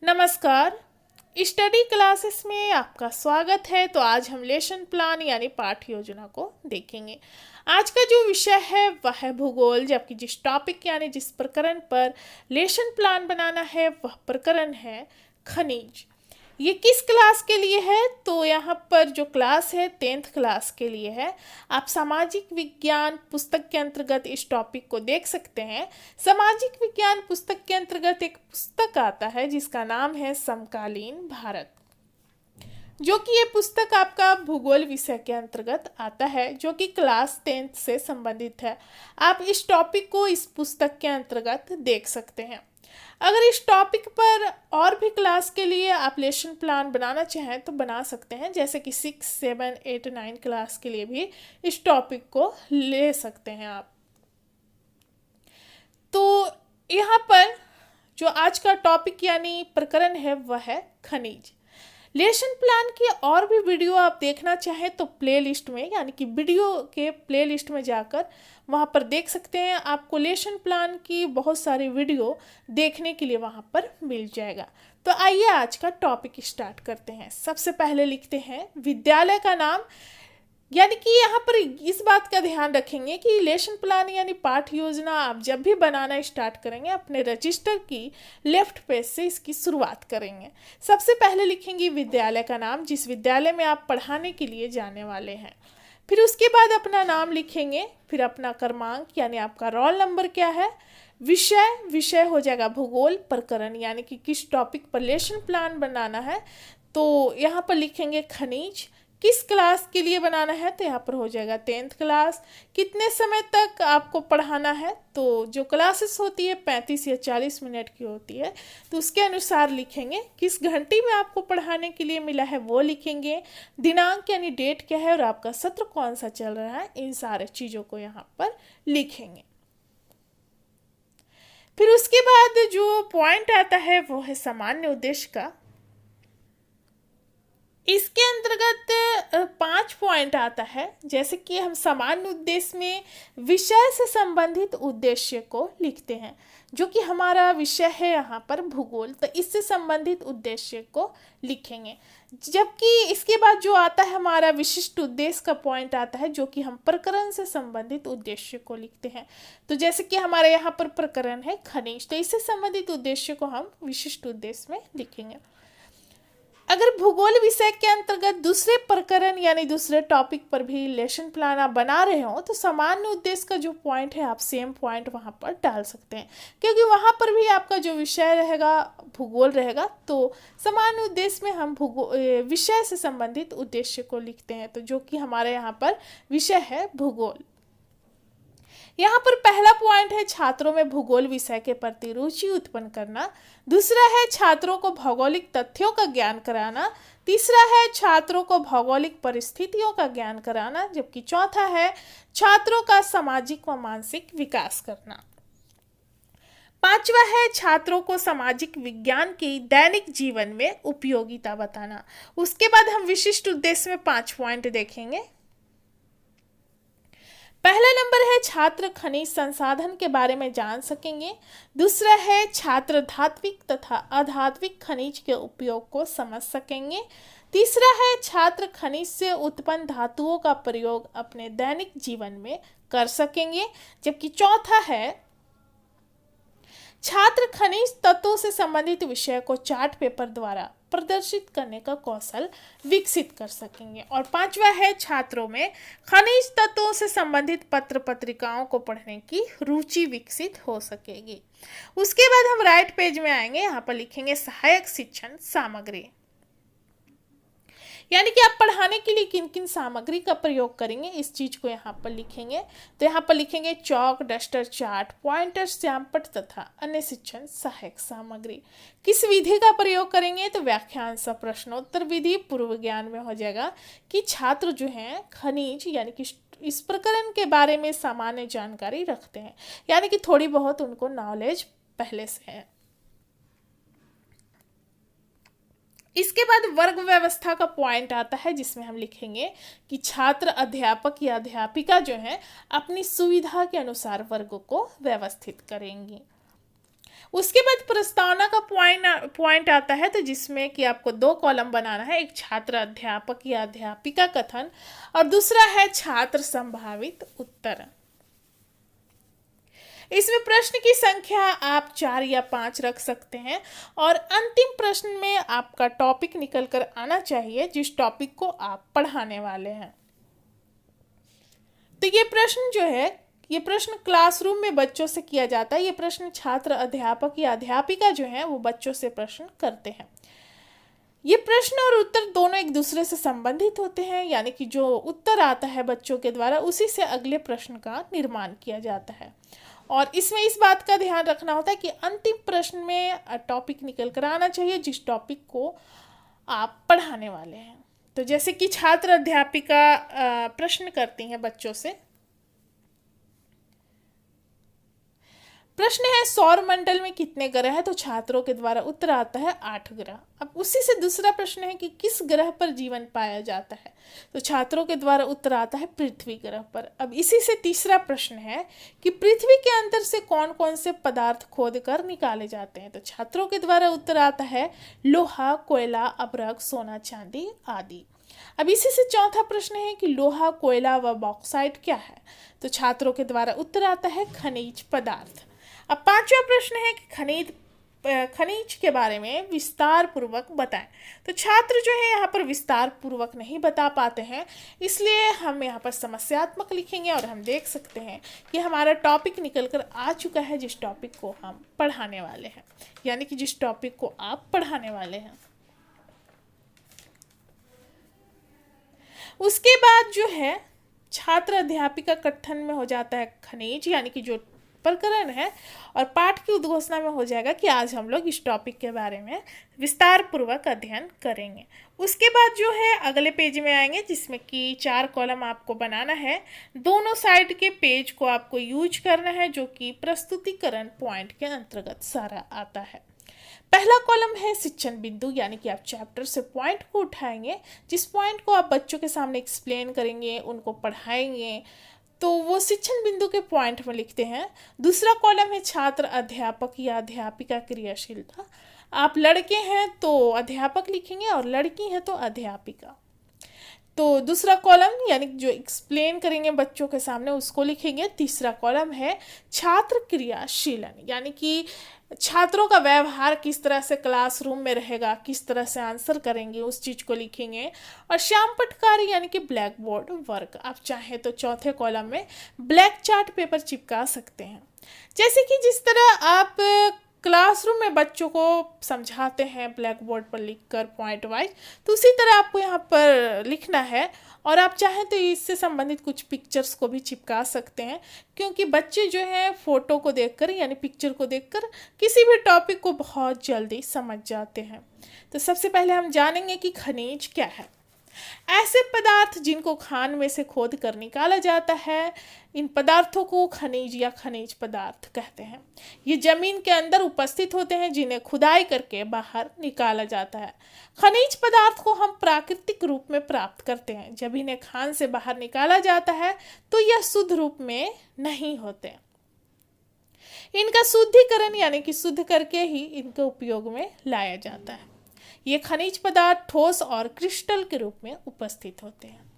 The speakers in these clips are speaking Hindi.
नमस्कार। स्टडी क्लासेस में आपका स्वागत है। तो आज हम लेसन प्लान यानी पाठ योजना को देखेंगे। आज का जो विषय है वह है भूगोल, जबकि जिस टॉपिक यानी जिस प्रकरण पर लेसन प्लान बनाना है वह प्रकरण है खनिज। ये किस क्लास के लिए है? तो यहाँ पर जो क्लास है 10th क्लास के लिए है। आप सामाजिक विज्ञान पुस्तक के अंतर्गत इस टॉपिक को देख सकते हैं। सामाजिक विज्ञान पुस्तक के अंतर्गत एक पुस्तक आता है जिसका नाम है समकालीन भारत, जो कि ये पुस्तक आपका भूगोल विषय के अंतर्गत आता है, जो कि क्लास 10th से संबंधित है। आप इस टॉपिक को इस पुस्तक के अंतर्गत देख सकते हैं। अगर इस टॉपिक पर और भी क्लास के लिए आप लेसन प्लान बनाना चाहें तो बना सकते हैं, जैसे कि 6, 7, 8, 9 क्लास के लिए भी इस टॉपिक को ले सकते हैं आप। तो यहाँ पर जो आज का टॉपिक यानी प्रकरण है वह है खनिज। लेसन प्लान की और भी वीडियो आप देखना चाहें तो प्लेलिस्ट में यानी कि वीडियो के प्लेलिस्ट में जाकर वहाँ पर देख सकते हैं। आपको लेसन प्लान की बहुत सारी वीडियो देखने के लिए वहाँ पर मिल जाएगा। तो आइए आज का टॉपिक स्टार्ट करते हैं। सबसे पहले लिखते हैं विद्यालय का नाम, यानी कि यहाँ पर इस बात का ध्यान रखेंगे कि लेसन प्लान यानी पाठ योजना आप जब भी बनाना स्टार्ट करेंगे अपने रजिस्टर की लेफ्ट पेज से इसकी शुरुआत करेंगे। सबसे पहले लिखेंगे विद्यालय का नाम, जिस विद्यालय में आप पढ़ाने के लिए जाने वाले हैं। फिर उसके बाद अपना नाम लिखेंगे, फिर अपना क्रमांक यानी आपका रोल नंबर क्या है। विषय हो जाएगा भूगोल प्रकरण, यानी कि किस टॉपिक पर लेसन प्लान बनाना है। तो यहाँ पर लिखेंगे खनिज। किस क्लास के लिए बनाना है तो यहाँ पर हो जाएगा 10th क्लास। कितने समय तक आपको पढ़ाना है, तो जो क्लासेस होती है 35 या 40 मिनट की होती है, तो उसके अनुसार लिखेंगे। किस घंटी में आपको पढ़ाने के लिए मिला है वो लिखेंगे। दिनांक यानी डेट क्या है और आपका सत्र कौन सा चल रहा है, इन सारे चीज़ों को यहाँ पर लिखेंगे। फिर उसके बाद जो पॉइंट आता है वो है सामान्य उद्देश्य का। इसके अंतर्गत 5 पॉइंट आता है, जैसे कि हम सामान्य उद्देश्य में विषय से संबंधित उद्देश्य को लिखते हैं, जो कि हमारा विषय है यहाँ पर भूगोल, तो इससे संबंधित उद्देश्य को लिखेंगे। जबकि इसके बाद जो आता है हमारा विशिष्ट उद्देश्य का पॉइंट आता है, जो कि हम प्रकरण से संबंधित उद्देश्य को लिखते हैं। तो जैसे कि हमारे यहाँ पर प्रकरण है खनिज, तो इससे संबंधित उद्देश्य को हम विशिष्ट उद्देश्य में लिखेंगे। अगर भूगोल विषय के अंतर्गत दूसरे प्रकरण यानी दूसरे टॉपिक पर भी लेसन प्लान आप बना रहे हो तो सामान्य उद्देश्य का जो पॉइंट है आप सेम पॉइंट वहाँ पर डाल सकते हैं, क्योंकि वहाँ पर भी आपका जो विषय रहेगा भूगोल रहेगा। तो सामान्य उद्देश्य में हम विषय से संबंधित उद्देश्य को लिखते हैं, तो जो कि हमारे यहाँ पर विषय है भूगोल। यहाँ पर पहला पॉइंट है छात्रों में भूगोल विषय के प्रति रुचि उत्पन्न करना। दूसरा है छात्रों को भौगोलिक तथ्यों का ज्ञान कराना। तीसरा है छात्रों को भौगोलिक परिस्थितियों का ज्ञान कराना, जबकि चौथा है छात्रों का सामाजिक व मानसिक विकास करना। पांचवा है छात्रों को सामाजिक विज्ञान की दैनिक जीवन में उपयोगिता बताना। उसके बाद हम विशिष्ट उद्देश्य में 5 पॉइंट देखेंगे। पहला नंबर है छात्र खनिज संसाधन के बारे में जान सकेंगे। दूसरा है छात्र धात्विक तथा अधात्विक खनिज के उपयोग को समझ सकेंगे। तीसरा है छात्र खनिज से उत्पन्न धातुओं का प्रयोग अपने दैनिक जीवन में कर सकेंगे। जबकि चौथा है छात्र खनिज तत्वों से संबंधित विषय को चार्ट पेपर द्वारा प्रदर्शित करने का कौशल विकसित कर सकेंगे। और पांचवा है छात्रों में खनिज तत्वों से संबंधित पत्र पत्रिकाओं को पढ़ने की रुचि विकसित हो सकेगी। उसके बाद हम राइट पेज में आएंगे, यहाँ पर लिखेंगे सहायक शिक्षण सामग्री, यानी कि आप पढ़ाने के लिए किन किन सामग्री का प्रयोग करेंगे इस चीज को यहाँ पर लिखेंगे। तो यहाँ पर लिखेंगे चौक, डस्टर, चार्ट, पॉइंटर, श्यामपट्ट तथा अन्य शिक्षण सहायक सामग्री। किस विधि का प्रयोग करेंगे तो व्याख्यान सह प्रश्नोत्तर विधि पूर्व ज्ञान में हो जाएगा कि छात्र जो हैं खनिज यानी कि इस प्रकरण के बारे में सामान्य जानकारी रखते हैं, यानी कि थोड़ी बहुत उनको नॉलेज पहले से है। इसके बाद वर्ग व्यवस्था का पॉइंट आता है, जिसमें हम लिखेंगे कि छात्र अध्यापक या अध्यापिका जो है अपनी सुविधा के अनुसार वर्ग को व्यवस्थित करेंगी। उसके बाद प्रस्तावना का पॉइंट आता है, तो जिसमें कि आपको 2 कॉलम बनाना है, एक छात्र अध्यापक या अध्यापिका कथन और दूसरा है छात्र संभावित उत्तर। इसमें प्रश्न की संख्या आप 4 या 5 रख सकते हैं और अंतिम प्रश्न में आपका टॉपिक निकल कर आना चाहिए जिस टॉपिक को आप पढ़ाने वाले हैं। तो ये प्रश्न क्लासरूम में बच्चों से किया जाता है। ये प्रश्न छात्र अध्यापक या अध्यापिका जो है वो बच्चों से प्रश्न करते हैं। ये प्रश्न और उत्तर दोनों एक दूसरे से संबंधित होते हैं, यानी कि जो उत्तर आता है बच्चों के द्वारा उसी से अगले प्रश्न का निर्माण किया जाता है। और इसमें इस बात का ध्यान रखना होता है कि अंतिम प्रश्न में टॉपिक निकल कर आना चाहिए जिस टॉपिक को आप पढ़ाने वाले हैं। तो जैसे कि छात्र अध्यापिका प्रश्न करती हैं बच्चों से, प्रश्न है सौर मंडल में कितने ग्रह है, तो छात्रों के द्वारा उत्तर आता है 8 ग्रह। अब उसी से दूसरा प्रश्न है कि किस ग्रह पर जीवन पाया जाता है, तो छात्रों के द्वारा उत्तर आता है पृथ्वी ग्रह पर। अब इसी से तीसरा प्रश्न है कि पृथ्वी के अंदर से कौन कौन से पदार्थ खोद कर निकाले जाते हैं, तो छात्रों के द्वारा उत्तर आता है लोहा, कोयला, अभ्रक, सोना, चांदी आदि। अब इसी से चौथा प्रश्न है कि लोहा, कोयला व बॉक्साइट क्या है, तो छात्रों के द्वारा उत्तर आता है खनिज पदार्थ। अब पांचवा प्रश्न है कि खनिज के बारे में विस्तार पूर्वक बताएं, तो छात्र जो है यहाँ पर विस्तार पूर्वक नहीं बता पाते हैं, इसलिए हम यहाँ पर समस्यात्मक लिखेंगे और हम देख सकते हैं कि हमारा टॉपिक निकल कर आ चुका है जिस टॉपिक को हम पढ़ाने वाले हैं, यानी कि जिस टॉपिक को आप पढ़ाने वाले हैं। उसके बाद जो है छात्र अध्यापिका कथन में हो जाता है खनिज, यानी कि जो प्रकरण है, और पाठ की उद्घोषणा में हो जाएगा कि आज हम लोग इस टॉपिक के बारे में विस्तार पूर्वक अध्ययन करेंगे। उसके बाद जो है अगले पेज में आएंगे जिसमें कि 4 कॉलम आपको बनाना है। दोनों साइड के पेज को आपको यूज करना है जो कि प्रस्तुतिकरण पॉइंट के अंतर्गत सारा आता है। पहला कॉलम है शिक्षण बिंदु, यानी कि आप चैप्टर से पॉइंट को उठाएंगे, जिस पॉइंट को आप बच्चों के सामने एक्सप्लेन करेंगे, उनको पढ़ाएंगे, तो वो शिक्षण बिंदु के पॉइंट में लिखते हैं। दूसरा कॉलम है छात्र अध्यापक या अध्यापिका क्रियाशीलता। आप लड़के हैं तो अध्यापक लिखेंगे और लड़की है तो अध्यापिका। तो दूसरा कॉलम यानी जो एक्सप्लेन करेंगे बच्चों के सामने उसको लिखेंगे। तीसरा कॉलम है छात्र क्रियाशीलन, यानी कि छात्रों का व्यवहार किस तरह से क्लासरूम में रहेगा, किस तरह से आंसर करेंगे, उस चीज़ को लिखेंगे। और श्याम पटकारी यानी कि ब्लैक बोर्ड वर्क, आप चाहें तो चौथे कॉलम में ब्लैक चार्ट पेपर चिपका सकते हैं। जैसे कि जिस तरह आप क्लासरूम में बच्चों को समझाते हैं ब्लैक बोर्ड पर लिखकर पॉइंट वाइज, तो उसी तरह आपको यहाँ पर लिखना है। और आप चाहें तो इससे संबंधित कुछ पिक्चर्स को भी चिपका सकते हैं, क्योंकि बच्चे जो हैं फ़ोटो को देखकर यानी पिक्चर को देखकर किसी भी टॉपिक को बहुत जल्दी समझ जाते हैं। तो सबसे पहले हम जानेंगे कि खनिज क्या है। ऐसे पदार्थ जिनको खान में से खोद कर निकाला जाता है, इन पदार्थों को खनिज या खनिज पदार्थ कहते हैं। ये जमीन के अंदर उपस्थित होते हैं जिन्हें खुदाई करके बाहर निकाला जाता है। खनिज पदार्थ को हम प्राकृतिक रूप में प्राप्त करते हैं। जब इन्हें खान से बाहर निकाला जाता है तो यह शुद्ध रूप में नहीं होते। इनका शुद्धिकरण यानी कि शुद्ध करके ही इनके उपयोग में लाया जाता है। ये खनिज पदार्थ ठोस और क्रिस्टल के रूप में उपस्थित होते हैं।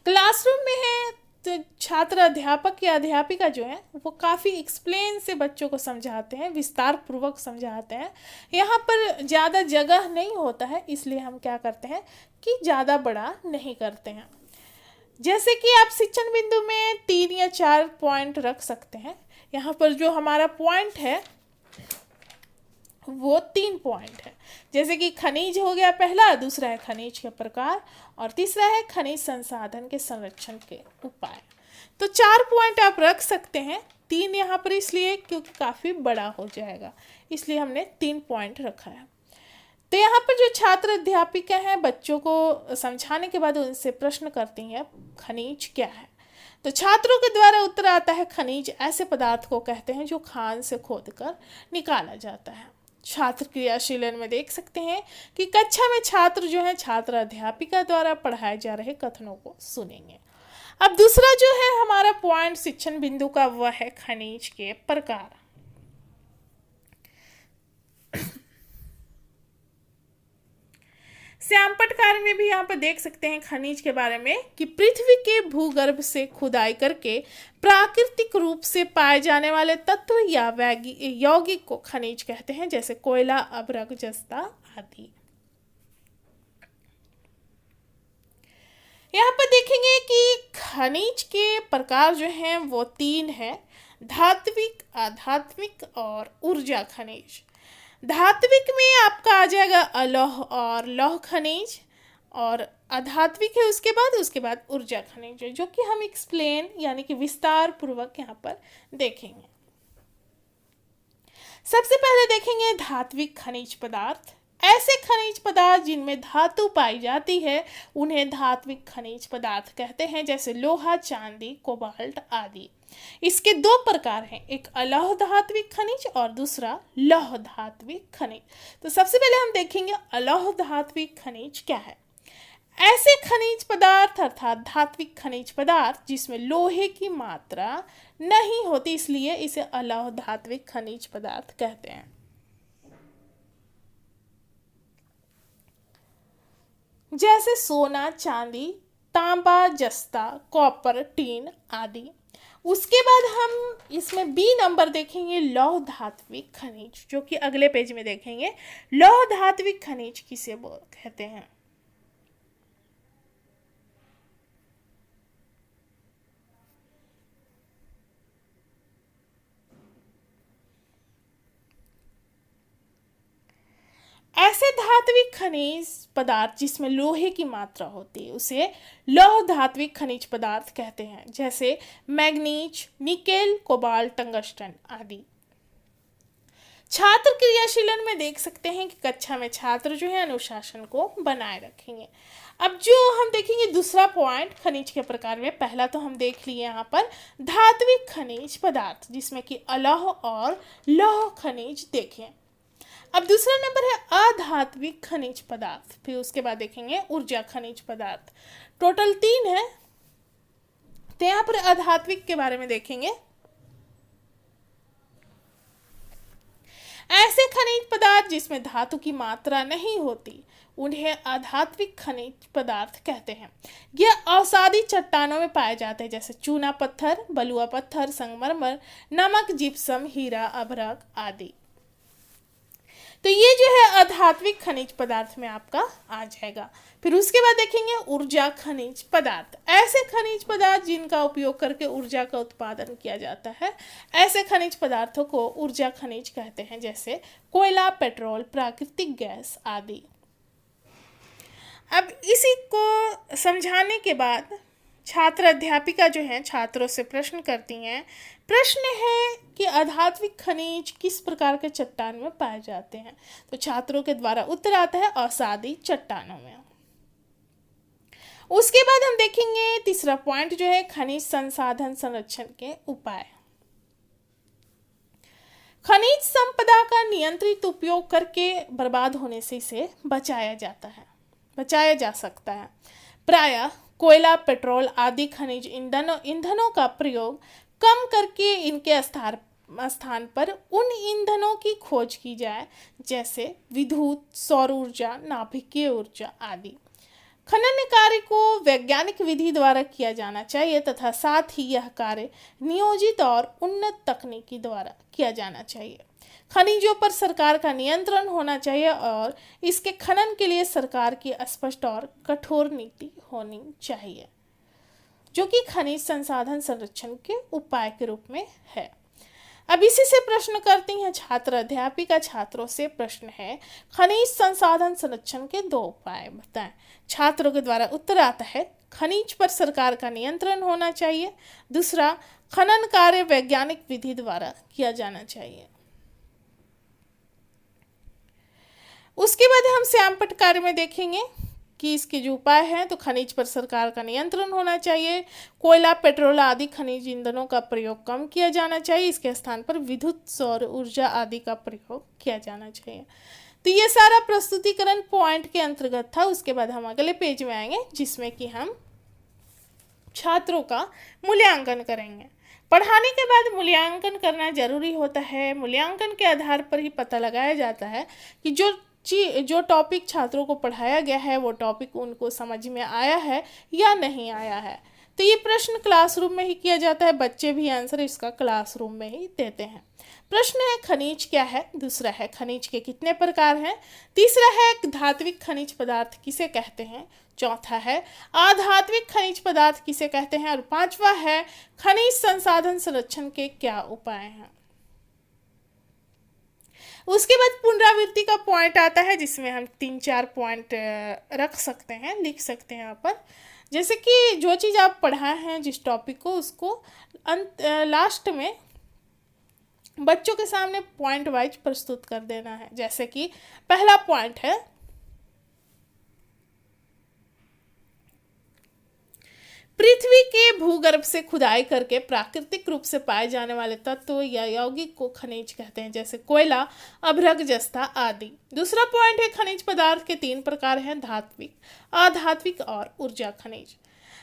क्लासरूम में है तो छात्र अध्यापक या अध्यापिका जो है वो काफ़ी एक्सप्लेन से बच्चों को समझाते हैं, विस्तार पूर्वक समझाते हैं। यहाँ पर ज़्यादा जगह नहीं होता है, इसलिए हम क्या करते हैं कि ज़्यादा बड़ा नहीं करते हैं। जैसे कि आप शिक्षण बिंदु में 3 या 4 पॉइंट रख सकते हैं। यहाँ पर जो हमारा पॉइंट है वो 3 पॉइंट है। जैसे कि खनिज हो गया पहला, दूसरा है खनिज के प्रकार और तीसरा है खनिज संसाधन के संरक्षण के उपाय। तो 4 पॉइंट आप रख सकते हैं, 3 यहाँ पर इसलिए क्योंकि काफ़ी बड़ा हो जाएगा, इसलिए हमने 3 पॉइंट रखा है। तो यहाँ पर जो छात्र अध्यापिका हैं बच्चों को समझाने के बाद उनसे प्रश्न करती हैं खनिज क्या है। तो छात्रों के द्वारा उत्तर आता है खनिज ऐसे पदार्थ को कहते हैं जो खान से खोदकर निकाला जाता है। छात्र क्रियाशीलन में देख सकते हैं कि कक्षा में छात्र जो है छात्र अध्यापिका द्वारा पढ़ाए जा रहे कथनों को सुनेंगे। अब दूसरा जो है हमारा पॉइंट शिक्षण बिंदु का वह है खनिज के प्रकार। श्यामपट्ट कार्य में भी यहाँ पर देख सकते हैं खनिज के बारे में कि पृथ्वी के भूगर्भ से खुदाई करके प्राकृतिक रूप से पाए जाने वाले तत्व या यौगिक को खनिज कहते हैं, जैसे कोयला, अभ्रक, जस्ता आदि। यहाँ पर देखेंगे कि खनिज के प्रकार जो हैं वो 3 हैं, धात्विक, आध्यात्मिक और ऊर्जा खनिज। धात्विक में आपका आ जाएगा अलौह और लौह खनिज, और आध्यात्मिक है उसके बाद ऊर्जा खनिज, जो कि हम एक्सप्लेन यानी कि विस्तार पूर्वक यहाँ पर देखेंगे। सबसे पहले देखेंगे धात्विक खनिज पदार्थ। ऐसे खनिज पदार्थ जिनमें धातु पाई जाती है उन्हें धात्विक खनिज पदार्थ कहते हैं, जैसे लोहा, चांदी, कोबाल्ट आदि। इसके 2 प्रकार हैं, एक अलौह धात्विक खनिज और दूसरा लौह धात्विक खनिज। तो सबसे पहले हम देखेंगे अलौह धात्विक खनिज क्या है। ऐसे खनिज पदार्थ अर्थात धात्विक खनिज पदार्थ जिसमें लोहे की मात्रा नहीं होती, इसलिए इसे अलौह धात्विक खनिज पदार्थ कहते हैं। जैसे सोना, चांदी, तांबा, जस्ता, कॉपर, टीन आदि। उसके बाद हम इसमें बी नंबर देखेंगे लौह धात्विक खनिज, जो कि अगले पेज में देखेंगे। लौह धात्विक खनिज किसे कहते हैं? ऐसे धात्विक खनिज पदार्थ जिसमें लोहे की मात्रा होती है उसे लौह धात्विक खनिज पदार्थ कहते हैं, जैसे मैग्नीज, निकेल, कोबाल्ट, टंगस्टन आदि। छात्र क्रियाशीलन में देख सकते हैं कि कक्षा में छात्र जो है अनुशासन को बनाए रखेंगे। अब जो हम देखेंगे दूसरा पॉइंट खनिज के प्रकार में, पहला तो हम देख लिए यहाँ पर धात्विक खनिज पदार्थ जिसमें कि अलौह और लौह खनिज देखें। अब दूसरा नंबर है अधात्विक खनिज पदार्थ, फिर उसके बाद देखेंगे ऊर्जा खनिज पदार्थ। टोटल 3 है, तो यहाँ पर अधात्विक के बारे में देखेंगे। ऐसे खनिज पदार्थ जिसमें धातु की मात्रा नहीं होती उन्हें अधात्विक खनिज पदार्थ कहते हैं। यह अवसादी चट्टानों में पाए जाते हैं, जैसे चूना पत्थर, बलुआ पत्थर, संगमरमर, नमक, जिप्सम, हीरा, अभ्रक आदि। तो ये जो है अधात्विक खनिज पदार्थ में आपका आ जाएगा। फिर उसके बाद देखेंगे ऊर्जा खनिज पदार्थ। ऐसे खनिज पदार्थ जिनका उपयोग करके ऊर्जा का उत्पादन किया जाता है, ऐसे खनिज पदार्थों को ऊर्जा खनिज कहते हैं, जैसे कोयला, पेट्रोल, प्राकृतिक गैस आदि। अब इसी को समझाने के बाद छात्र अध्यापिका जो हैं छात्रों से प्रश्न करती हैं। प्रश्न है कि अधात्विक खनिज किस प्रकार के चट्टान में पाए जाते हैं, तो छात्रों के द्वारा उत्तर आता है अवसादी चट्टानों में। उसके बाद हम देखेंगे तीसरा पॉइंट जो है खनिज संसाधन संरक्षण के उपाय। खनिज संपदा का नियंत्रित उपयोग करके बर्बाद होने से इसे बचाया जा सकता है। प्रायः कोयला, पेट्रोल आदि खनिज ईंधनों का प्रयोग कम करके इनके स्थान पर उन ईंधनों की खोज की जाए, जैसे विद्युत, सौर ऊर्जा, नाभिकीय ऊर्जा आदि। खनन कार्य को वैज्ञानिक विधि द्वारा किया जाना चाहिए तथा साथ ही यह कार्य नियोजित और उन्नत तकनीकी द्वारा किया जाना चाहिए। खनिजों पर सरकार का नियंत्रण होना चाहिए और इसके खनन के लिए सरकार की स्पष्ट और कठोर नीति होनी चाहिए, जो कि खनिज संसाधन संरक्षण के उपाय के रूप में है। अब इसी से प्रश्न करती हैं छात्र अध्यापिका छात्रों से। प्रश्न है खनिज संसाधन संरक्षण के 2 उपाय बताएं। छात्रों के द्वारा उत्तर आता है खनिज पर सरकार का नियंत्रण होना चाहिए, दूसरा खनन कार्य वैज्ञानिक विधि द्वारा किया जाना चाहिए। उसके बाद हम श्यामपट्ट कार्य में देखेंगे कि इसके जो उपाय हैं, तो खनिज पर सरकार का नियंत्रण होना चाहिए, कोयला, पेट्रोल आदि खनिज ईंधनों का प्रयोग कम किया जाना चाहिए, इसके स्थान पर विद्युत, सौर ऊर्जा आदि का प्रयोग किया जाना चाहिए। तो ये सारा प्रस्तुतिकरण पॉइंट के अंतर्गत था। उसके बाद हम अगले पेज में आएंगे जिसमें कि हम छात्रों का मूल्यांकन करेंगे। पढ़ाने के बाद मूल्यांकन करना जरूरी होता है। मूल्यांकन के आधार पर ही पता लगाया जाता है कि जो जो टॉपिक छात्रों को पढ़ाया गया है वो टॉपिक उनको समझ में आया है या नहीं आया है। तो ये प्रश्न क्लासरूम में ही किया जाता है, बच्चे भी आंसर इसका क्लासरूम में ही देते हैं। प्रश्न है खनिज क्या है, दूसरा है खनिज के कितने प्रकार हैं, तीसरा है धात्विक खनिज पदार्थ किसे कहते हैं, चौथा है अधात्विक खनिज पदार्थ किसे कहते हैं, और पांचवा है खनिज संसाधन संरक्षण के क्या उपाय हैं। उसके बाद पुनरावृत्ति का पॉइंट आता है जिसमें हम 3-4 पॉइंट रख सकते हैं, लिख सकते हैं यहाँ पर। जैसे कि जो चीज़ आप पढ़ा हैं जिस टॉपिक को, उसको लास्ट में बच्चों के सामने पॉइंट वाइज प्रस्तुत कर देना है। जैसे कि पहला पॉइंट है पृथ्वी के भूगर्भ से खुदाई करके प्राकृतिक रूप से पाए जाने वाले तत्व या यौगिक को खनिज कहते हैं, जैसे कोयला, अभ्रक, जस्ता आदि। दूसरा पॉइंट है खनिज पदार्थ के 3 प्रकार हैं, धात्विक, अधात्विक और ऊर्जा खनिज।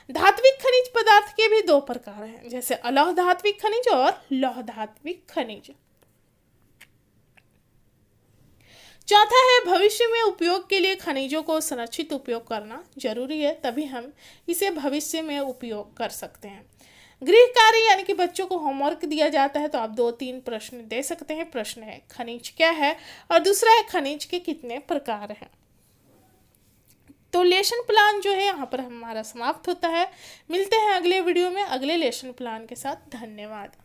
धात्विक खनिज पदार्थ के भी 2 प्रकार हैं, जैसे अलौह धात्विक खनिज और लौह धात्विक खनिज। चौथा है भविष्य में उपयोग के लिए खनिजों को संरक्षित उपयोग करना जरूरी है, तभी हम इसे भविष्य में उपयोग कर सकते हैं। गृह कार्य यानी कि बच्चों को होमवर्क दिया जाता है तो आप 2-3 प्रश्न दे सकते हैं। प्रश्न है खनिज क्या है और दूसरा है खनिज के कितने प्रकार हैं। तो लेसन प्लान जो है यहाँ पर हमारा समाप्त होता है। मिलते हैं अगले वीडियो में अगले लेसन प्लान के साथ। धन्यवाद।